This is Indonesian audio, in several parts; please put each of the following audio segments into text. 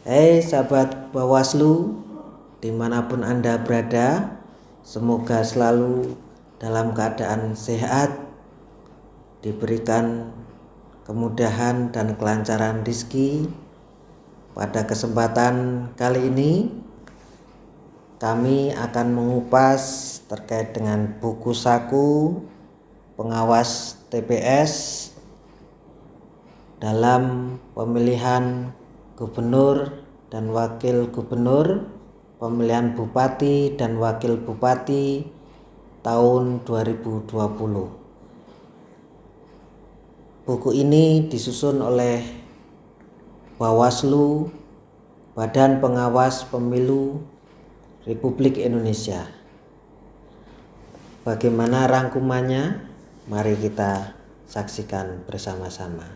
Hai sahabat Bawaslu, dimanapun Anda berada, semoga selalu dalam keadaan sehat, diberikan kemudahan dan kelancaran rezeki. Pada kesempatan kali ini, kami akan mengupas terkait dengan buku saku pengawas TPS dalam pemilihan gubernur dan wakil gubernur, pemilihan bupati dan wakil bupati tahun 2020. Buku ini disusun oleh Bawaslu, Badan Pengawas Pemilu Republik Indonesia. Bagaimana rangkumannya? Mari kita saksikan bersama-sama.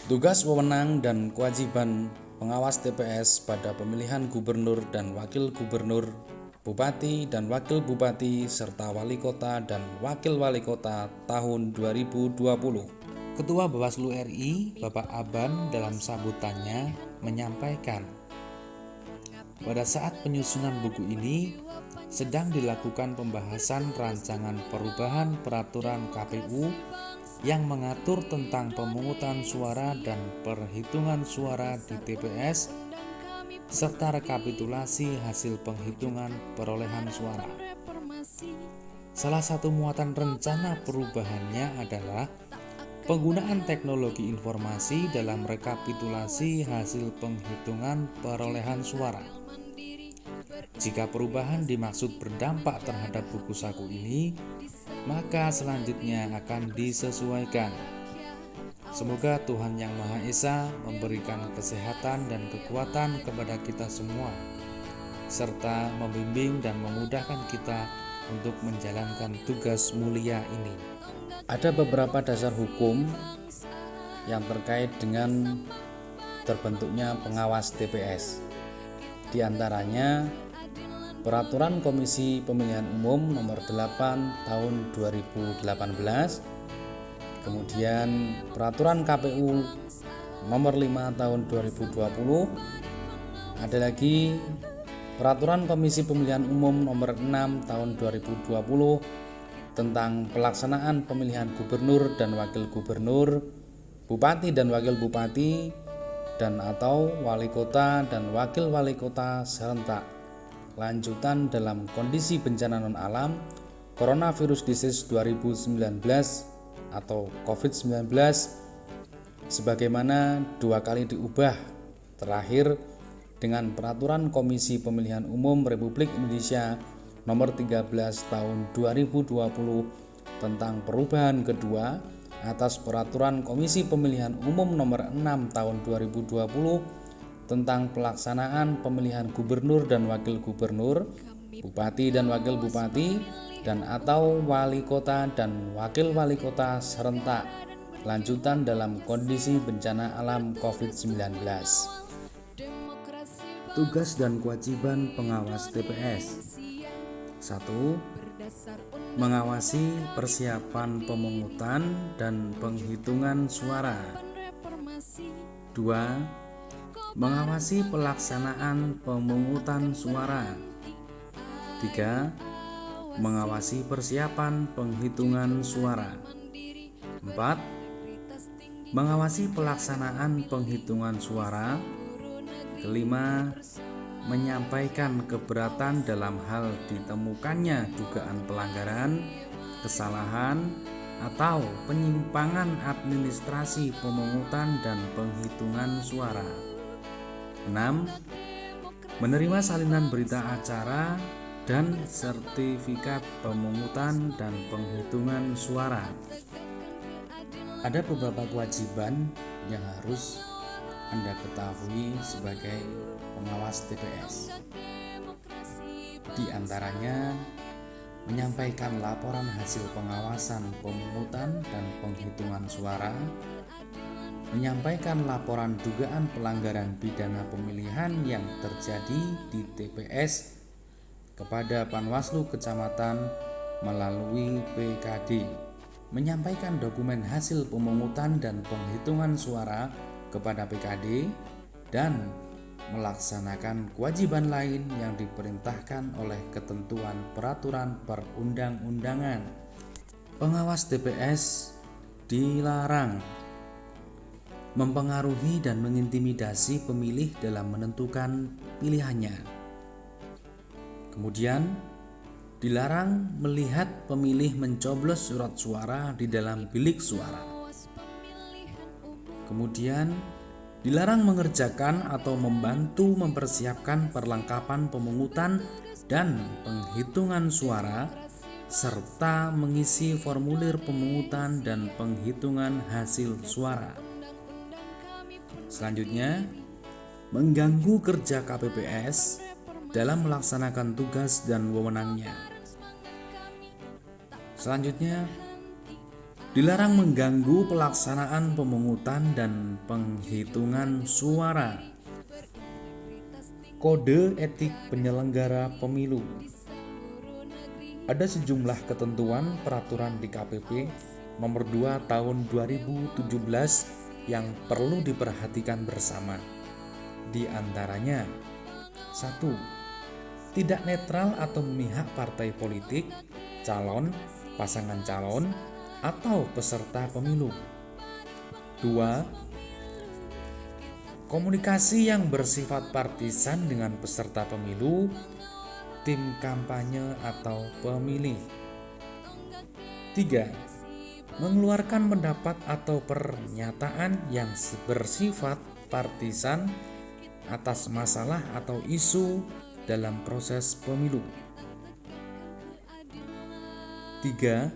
Tugas, wewenang, dan kewajiban pengawas TPS pada pemilihan gubernur dan wakil gubernur, bupati dan wakil bupati, serta wali kota dan wakil wali kota tahun 2020. Ketua Bawaslu RI, Bapak Aban, dalam sambutannya menyampaikan, pada saat penyusunan buku ini sedang dilakukan pembahasan rancangan perubahan peraturan KPU yang mengatur tentang pemungutan suara dan perhitungan suara di TPS serta rekapitulasi hasil penghitungan perolehan suara. Salah satu muatan rencana perubahannya adalah penggunaan teknologi informasi dalam rekapitulasi hasil penghitungan perolehan suara. Jika perubahan dimaksud berdampak terhadap buku saku ini, maka selanjutnya akan disesuaikan. Semoga Tuhan Yang Maha Esa memberikan kesehatan dan kekuatan kepada kita semua, serta membimbing dan memudahkan kita untuk menjalankan tugas mulia ini. Ada beberapa dasar hukum yang terkait dengan terbentuknya pengawas TPS. Di antaranya Peraturan Komisi Pemilihan Umum Nomor 8 Tahun 2018, kemudian Peraturan KPU Nomor 5 Tahun 2020, ada lagi Peraturan Komisi Pemilihan Umum Nomor 6 Tahun 2020 tentang pelaksanaan pemilihan gubernur dan wakil gubernur, bupati dan wakil bupati, dan atau wali kota dan wakil wali kota serentak lanjutan dalam kondisi bencana non-alam Coronavirus Disease 2019 atau COVID-19 sebagaimana 2 kali diubah, terakhir dengan Peraturan Komisi Pemilihan Umum Republik Indonesia Nomor 13 Tahun 2020 tentang perubahan kedua atas Peraturan Komisi Pemilihan Umum Nomor 6 Tahun 2020 tentang pelaksanaan pemilihan gubernur dan wakil gubernur, bupati dan wakil bupati, dan atau wali kota dan wakil wali kota serentak lanjutan dalam kondisi bencana alam COVID-19. Tugas dan kewajiban pengawas TPS. 1. Mengawasi persiapan pemungutan dan penghitungan suara. 2. Mengawasi pelaksanaan pemungutan suara. 3. Mengawasi persiapan penghitungan suara. 4. Mengawasi pelaksanaan penghitungan suara. 5. Menyampaikan keberatan dalam hal ditemukannya dugaan pelanggaran, kesalahan, atau penyimpangan administrasi pemungutan dan penghitungan suara. 6. Menerima salinan berita acara dan sertifikat pemungutan dan penghitungan suara. Ada beberapa kewajiban yang harus Anda ketahui sebagai pengawas TPS. Di antaranya menyampaikan laporan hasil pengawasan pemungutan dan penghitungan suara, menyampaikan laporan dugaan pelanggaran pidana pemilihan yang terjadi di TPS kepada Panwaslu Kecamatan melalui PKD, menyampaikan dokumen hasil pemungutan dan penghitungan suara kepada PKD dan melaksanakan kewajiban lain yang diperintahkan oleh ketentuan peraturan perundang-undangan. Pengawas TPS dilarang mempengaruhi dan mengintimidasi pemilih dalam menentukan pilihannya. Kemudian, dilarang melihat pemilih mencoblos surat suara di dalam bilik suara. Kemudian, dilarang mengerjakan atau membantu mempersiapkan perlengkapan pemungutan dan penghitungan suara, serta mengisi formulir pemungutan dan penghitungan hasil suara. Selanjutnya, mengganggu kerja KPPS dalam melaksanakan tugas dan wewenangnya. Selanjutnya, dilarang mengganggu pelaksanaan pemungutan dan penghitungan suara. Kode etik penyelenggara pemilu. Ada sejumlah ketentuan peraturan di KPP nomor 2 tahun 2017 yang perlu diperhatikan bersama. Di antaranya, 1. Tidak netral atau memihak partai politik, calon, pasangan calon, atau peserta pemilu. 2. Komunikasi yang bersifat partisan dengan peserta pemilu, tim kampanye atau pemilih. 3. Mengeluarkan pendapat atau pernyataan yang bersifat partisan atas masalah atau isu dalam proses pemilu. 3.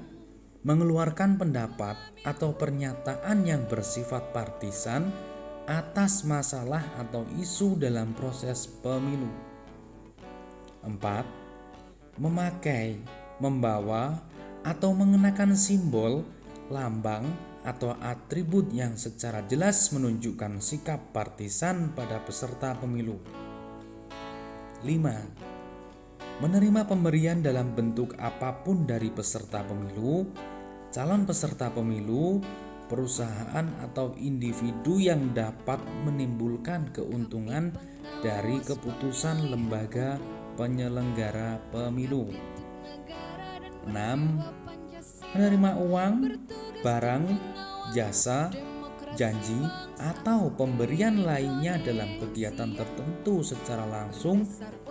Mengeluarkan pendapat atau pernyataan yang bersifat partisan atas masalah atau isu dalam proses pemilu. 4. Memakai, membawa, atau mengenakan simbol, lambang, atau atribut yang secara jelas menunjukkan sikap partisan pada peserta pemilu. 5. Menerima pemberian dalam bentuk apapun dari peserta pemilu, calon peserta pemilu, perusahaan atau individu yang dapat menimbulkan keuntungan dari keputusan lembaga penyelenggara pemilu. 6. Menerima uang, barang, jasa, janji, atau pemberian lainnya dalam kegiatan tertentu secara langsung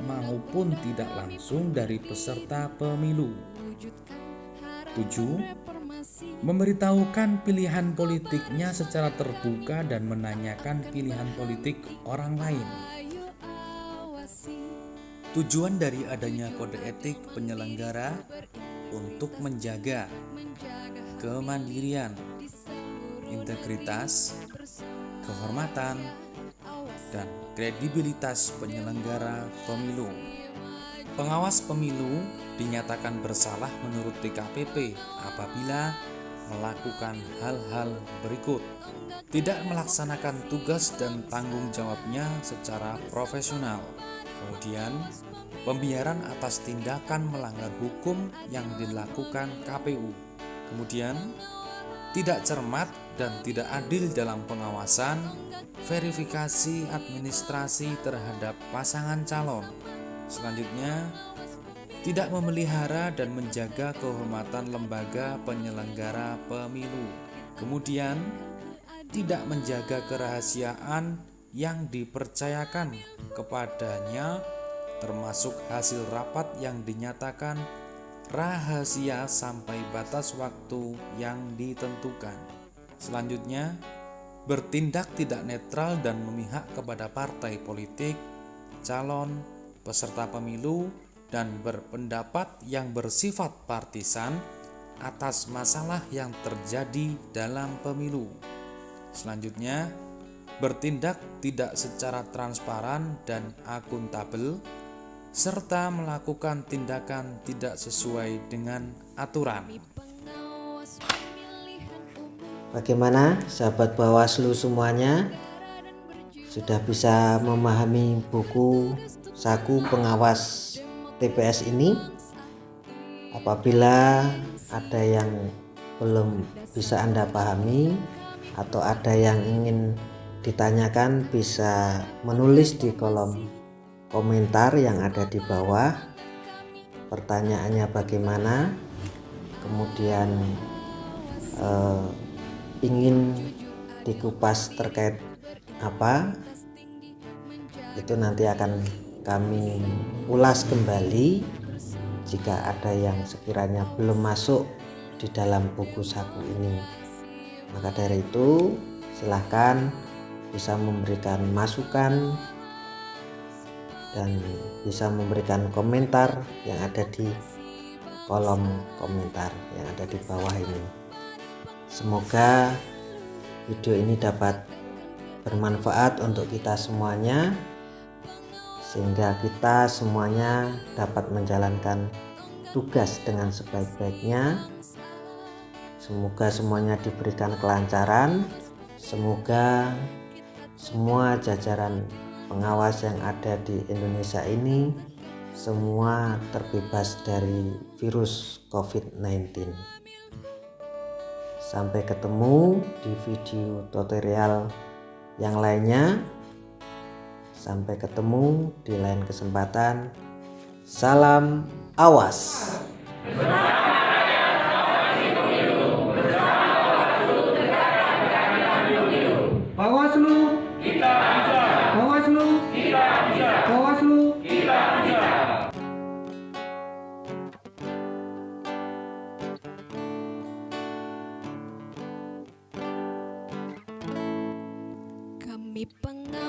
maupun tidak langsung dari peserta pemilu. 7. Memberitahukan pilihan politiknya secara terbuka dan menanyakan pilihan politik orang lain. Tujuan dari adanya kode etik penyelenggara untuk menjaga kemandirian, integritas, kehormatan, dan kredibilitas penyelenggara pemilu. Pengawas pemilu dinyatakan bersalah menurut DKPP apabila melakukan hal-hal berikut: tidak melaksanakan tugas dan tanggung jawabnya secara profesional. Kemudian, pembiaran atas tindakan melanggar hukum yang dilakukan KPU. Kemudian, tidak cermat dan tidak adil dalam pengawasan, verifikasi administrasi terhadap pasangan calon. Selanjutnya, tidak memelihara dan menjaga kehormatan lembaga penyelenggara pemilu. Kemudian, tidak menjaga kerahasiaan yang dipercayakan kepadanya, termasuk hasil rapat yang dinyatakan rahasia sampai batas waktu yang ditentukan. Selanjutnya, bertindak tidak netral dan memihak kepada partai politik, calon, peserta pemilu, dan berpendapat yang bersifat partisan atas masalah yang terjadi dalam pemilu. Selanjutnya, bertindak tidak secara transparan dan akuntabel, serta melakukan tindakan tidak sesuai dengan aturan. Bagaimana sahabat Bawaslu semuanya? Sudah bisa memahami buku saku pengawas TPS ini? Apabila ada yang belum bisa Anda pahami atau ada yang ingin ditanyakan bisa menulis di kolom komentar yang ada di bawah. Pertanyaannya bagaimana, kemudian ingin dikupas terkait apa, itu nanti akan kami ulas kembali jika ada yang sekiranya belum masuk di dalam buku saku ini. Maka dari itu silahkan bisa memberikan masukan dan bisa memberikan komentar yang ada di kolom komentar yang ada di bawah ini. Semoga video ini dapat bermanfaat untuk kita semuanya, sehingga kita semuanya dapat menjalankan tugas dengan sebaik-baiknya. Semoga semuanya diberikan kelancaran. Semoga semua jajaran pengawas yang ada di Indonesia ini semua terbebas dari virus COVID-19. Sampai ketemu di video tutorial yang lainnya. Sampai ketemu di lain kesempatan. Salam awas. Bawaslu kita bisa. Bawaslu kita bisa. Bawaslu kita bisa. Kami pengawas